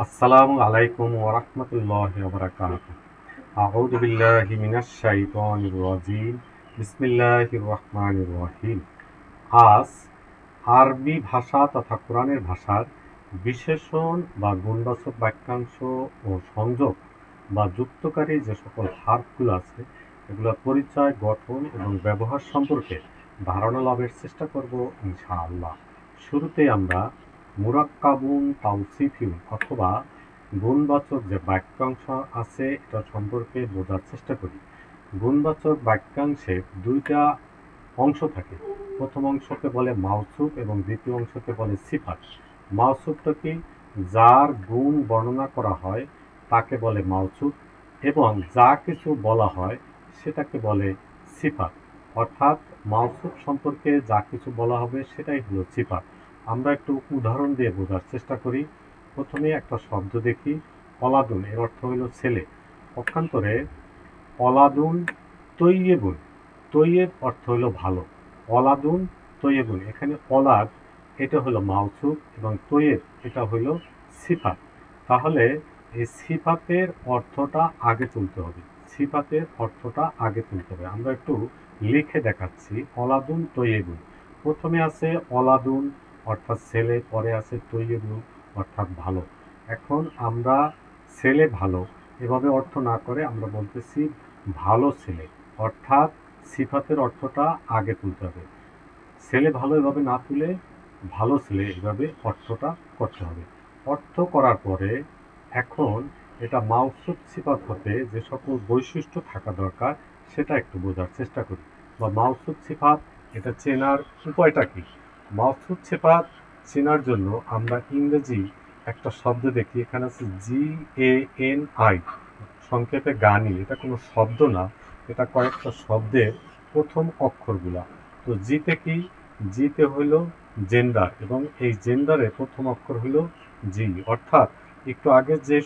আসসালামু আলাইকুম ওয়া রাহমাতুল্লাহি ওয়া বারাকাতুহু। আউযু বিল্লাহি মিনাশ শাইতানির রাজীম। বিসমিল্লাহির রহমানির রহিম। আজ আরবি ভাষা তথা কোরআনের ভাষার বিশেষণ বা গুণবাচক বাক্যাংশ ও সংযোগ বা যুক্তকারী যে সকল হার্ফগুলো আছে এগুলোর পরিচয়, গঠন এবং ব্যবহার সম্পর্কে ধারণা লাভের চেষ্টা করব ইনশাআল্লাহ। শুরুতে আমরা মুরাক্কাবুন তাওসিফিউন অথবা গুণবাচক যে বাক্যাংশ আছে এটা সম্পর্কে বোঝার চেষ্টা করি। গুণবাচক বাক্যাংশের দুইটা অংশ থাকে। প্রথম অংশকে বলে মাওসুফ এবং দ্বিতীয় অংশকে বলে সিফাত। মাওসুফটা কি? যার গুণ বর্ণনা করা হয় তাকে বলে মাওসুফ, এবং যা কিছু বলা হয় সেটাকে বলে সিফাত। অর্থাৎ মাওসুফ সম্পর্কে যা কিছু বলা হবে সেটাই হলো সিফাত। আমরা একটু উদাহরণ দিয়ে বোঝার চেষ্টা করি। প্রথমে একটা শব্দ দেখি, অলাদুন, এর অর্থ হলো ছেলে। পক্ষান্তরে অলাদুন তৈয়েবুন, তৈয়েব অর্থ হলো ভালো। অলাদুন তৈয়েবুন, এখানে অলাদ এটা হলো মাওসুফ এবং তৈয়েব এটা হলো সিফাত। তাহলে এই সিফাতের অর্থটা আগে তুলতে হবে, সিফাতের অর্থটা আগে তুলতে হবে। আমরা একটু লিখে দেখাচ্ছি। অলাদুন তৈয়েবুন, প্রথমে আছে অলাদুন অর্থাৎ ছেলে, পরে আছে তৈয়েবুন অর্থাৎ ভালো। এখন আমরা ছেলে ভালো এভাবে অর্থ না করে আমরা বলতেছি ভালো ছেলে, অর্থাৎ সিফাতের অর্থটা আগে তুলতে হবে। ছেলে ভালো এভাবে না তুলে ভালো ছেলে এভাবে অর্থটা করতে হবে। অর্থ করার পরে এখন এটা মাওসুফ সিফাত হতে যে সকল বৈশিষ্ট্য থাকা দরকার সেটা একটু বোঝার চেষ্টা করি। বা মাওসুফ সিফাত এটা চেনার উপায়টা কি? মাওসুফ সিফাত চেনার জন্য আমরা ইংরেজি একটা শব্দ দেখি, এখানে আছে GANI, সংক্ষেপে গানি। এটা কোনো শব্দ না, এটা কয়েকটা শব্দের প্রথম অক্ষরগুলা। তো জিতে কি? জিতে হইল জেন্ডার, এবং এই জেন্ডারের প্রথম অক্ষর হইল জি। অর্থাৎ একটু আগে যে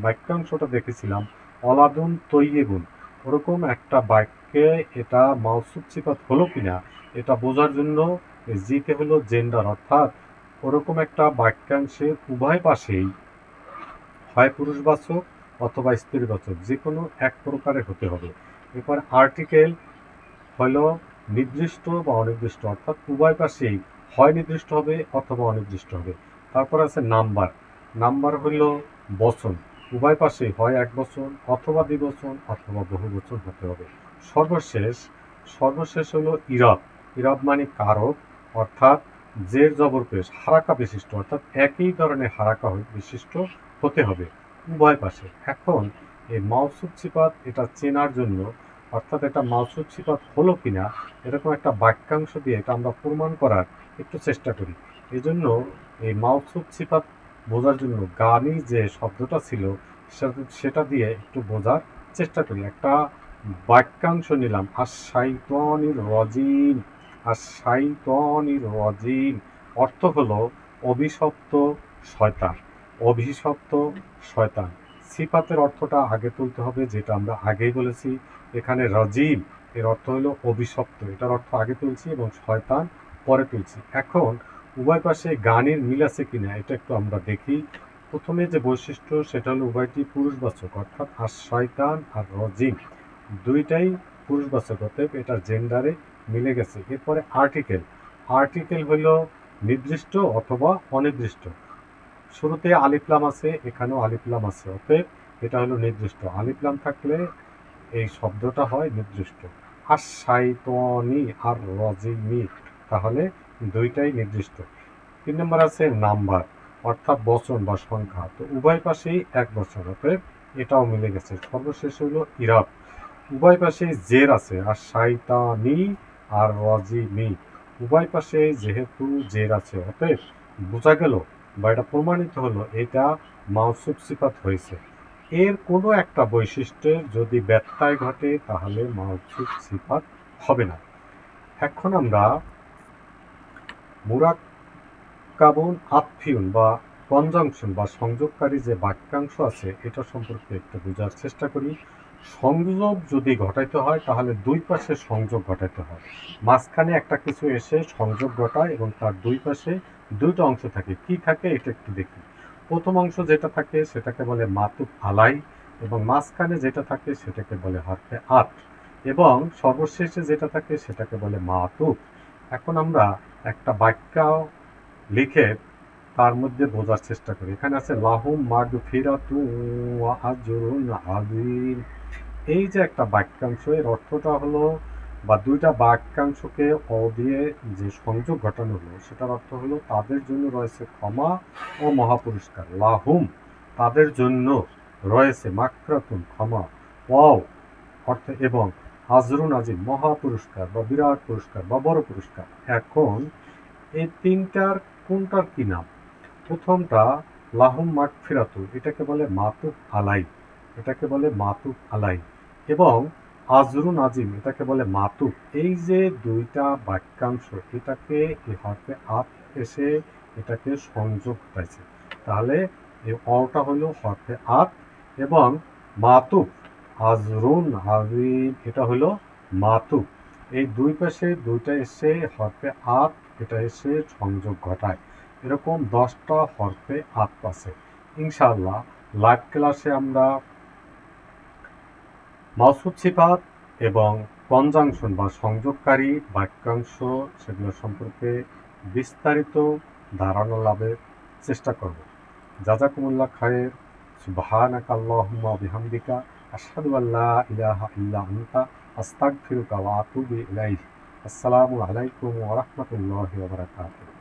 বাক্যাংশটা দেখেছিলাম অলাদুন তৈয়েবুন, ওরকম একটা বাক্যে এটা মাওসুফ সিফাত হলো কিনা এটা বোঝার জন্য জিতে হলো জেন্ডার। অর্থাৎ ওরকম একটা বাক্যাংশের উভয় পাশেই হয় পুরুষবাচক অথবা স্ত্রীবাচক যে কোনো এক প্রকারের হতে হবে। এরপর আর্টিকেল হলো নির্দিষ্ট বা অনির্দিষ্ট, অর্থাৎ উভয় পাশেই হয় নির্দিষ্ট হবে অথবা অনির্দিষ্ট হবে। তারপর আছে নাম্বার, নাম্বার হইল বচন, উভয় পাশেই হয় এক বচন অথবা দ্বিবচন অথবা বহু বচন হতে হবে। সর্বশেষ সর্বশেষ হলো ইরব, ইরব মানে কারক, অর্থাৎ জের জবর পেশ হারাকা বিশিষ্ট, অর্থাৎ একই ধরনের হারাকা বিশিষ্ট হতে হবে উভয় পাশে। এখন এই মাওসুফ সিফাত এটা চেনার জন্য, অর্থাৎ এটা মাওসুফ সিফাত হলো কিনা এরকম একটা বাক্যাংশ দিয়ে এটা আমরা প্রমাণ করার একটু চেষ্টা করি। এই জন্য এই মাওসুফ সিফাত বোঝার জন্য গানি যে শব্দটা ছিল সেটা দিয়ে একটু বোঝার চেষ্টা করি। একটা বাক্যাংশ নিলাম, আশ-শাইতানির রাজিম, আশ-শাইতানির রাজিম, অর্থ হলো অভিশপ্ত শয়তান, অভিশপ্ত শয়তান। সিফাতের অর্থটা আগে তুলতে হবে, যেটা আমরা আগেই বলেছি। এখানে রাজিম এর অর্থ হলো অভিশপ্ত, এটার অর্থ আগে তুলছি এবং শয়তান পরে তুলছি। এখন উভয় পাশে গানের মিল আছে কিনা এটা একটু আমরা দেখি। প্রথমে যে বৈশিষ্ট্য সেটা হলো উভয়টি পুরুষবাচক, অর্থাৎ আর শয়তান আর রাজিম দুইটাই পুরুষবাচক, অতএব এটা জেন্ডারে মিলে গেছে। এরপরে আর্টিকেল, আর্টিকেল হলো নির্দিষ্ট অথবা অনির্দিষ্ট। শুরুতে আলিফলাম আছে, এখানেও আলিফলাম আছে, অতএব এটা হলো নির্দিষ্ট। আলিফলাম থাকলে এই শব্দটা হয় নির্দিষ্ট। আর শাইতানি আর রাজিমি, তাহলে দুইটাই নির্দিষ্ট। 3 নম্বর আছে নাম্বার, অর্থাৎ বচন বা সংখ্যা, তো উভয় পাশেই এক বচন, অতএব এটাও মিলে গেছে। সর্বশেষ হলো ইরাব, উভয় পাশে জের আছে, আর শাইতানি আর রাজিমি উভয় পাশে যেহেতু জের আছে অতএব বোঝা গেল বা এটা প্রমাণিত হলো এটা মাওসুফ সিফাত হয়েছে। এর কোনো একটা বৈশিষ্ট্যের যদি ব্যত্যয় ঘটে তাহলে মাওসুফ সিফাত হবে না। এখন আমরা মুরাক্কাবুন আতফিউন বা কনজাংশন বা সংযোগকারী যে বাক্যাংশ আছে এটা সম্পর্কে একটু বোঝার চেষ্টা করি। সংযোগ যদি ঘটাইতে হয় তাহলে দুই পাশে সংযোগ ঘটাইতে হয়, মাঝখানে একটা কিছু এসে সংযোগ ঘটায় এবং তার দুই পাশে দুইটা অংশ থাকে। কি থাকে এটা একটু দেখি। প্রথম অংশ যেটা থাকে সেটাকে বলে মাতুফ আলাই, এবং মাঝখানে যেটা থাকে সেটাকে বলে হরফে আত, এবং সর্বশেষে যেটা থাকে সেটাকে বলে মাতুফ। এখন আমরা একটা বাক্য লিখে তার মধ্যে বোঝার চেষ্টা করি। এখানে আছে লাহুম মাগফিরাতুন ওয়া আজরুন আযীম। এই যে একটা বাক্যাংশ, এর অর্থটা হলো, বা দুইটা বাক্যাংশকে অ দিয়ে যে সংযোগ ঘটানো হলো সেটার অর্থ হলো তাদের জন্য রয়েছে ক্ষমা ও মহাপুরস্কার। লাহুম তাদের জন্য রয়েছে মাগফিরাতুন ক্ষমা, ওয়াও অর্থ এবং, আজরুন আজিম মহাপুরস্কার বা বিরাট পুরস্কার বা বড় পুরস্কার। এখন এই তিনটার কোনটার কি নাম? প্রথমটা লাহুম মাগফিরাতু, এটাকে বলে মাতুফ আলাই, এটাকে বলে মাতুফ আলাই, এবং আজরুন আজিম এটাকে বলে মাতুফ। এই যে দুইটা বাক্যাংশ, এটাকে এই হরফে আত এসে এটাকে সংযোগ ঘটাইছে, তাহলে এই অটা হলো হরফে আত, এবং মাতুফ আজরুন আজিম এটা হলো মাতুফ। এই দুই পাশে দুইটা এসে হরফে আত এটা এসে সংযোগ ঘটায়। এরকম 10টা হরফে আত আছে। ইনশাআল্লাহ লাইভ ক্লাসে আমরা মাওসুফ সিফাত এবং কনজাংশন বা সংযোগকারী বাক্যাংশ সেগুলো সম্পর্কে বিস্তারিত ধারণা লাভের চেষ্টা করব। জাযাকুমুল্লাহ খায়ের। সুবহানাকা আল্লাহুম্মা ওয়া বিহামদিকা আশহাদু আল্লা ইলাহা ইল্লা আনতা আস্তাগফিরুকা ওয়া আতুবু ইলাইক। আসসালামু আলাইকুম ওয়া রাহমাতুল্লাহি ওয়া বারাকাতুহু।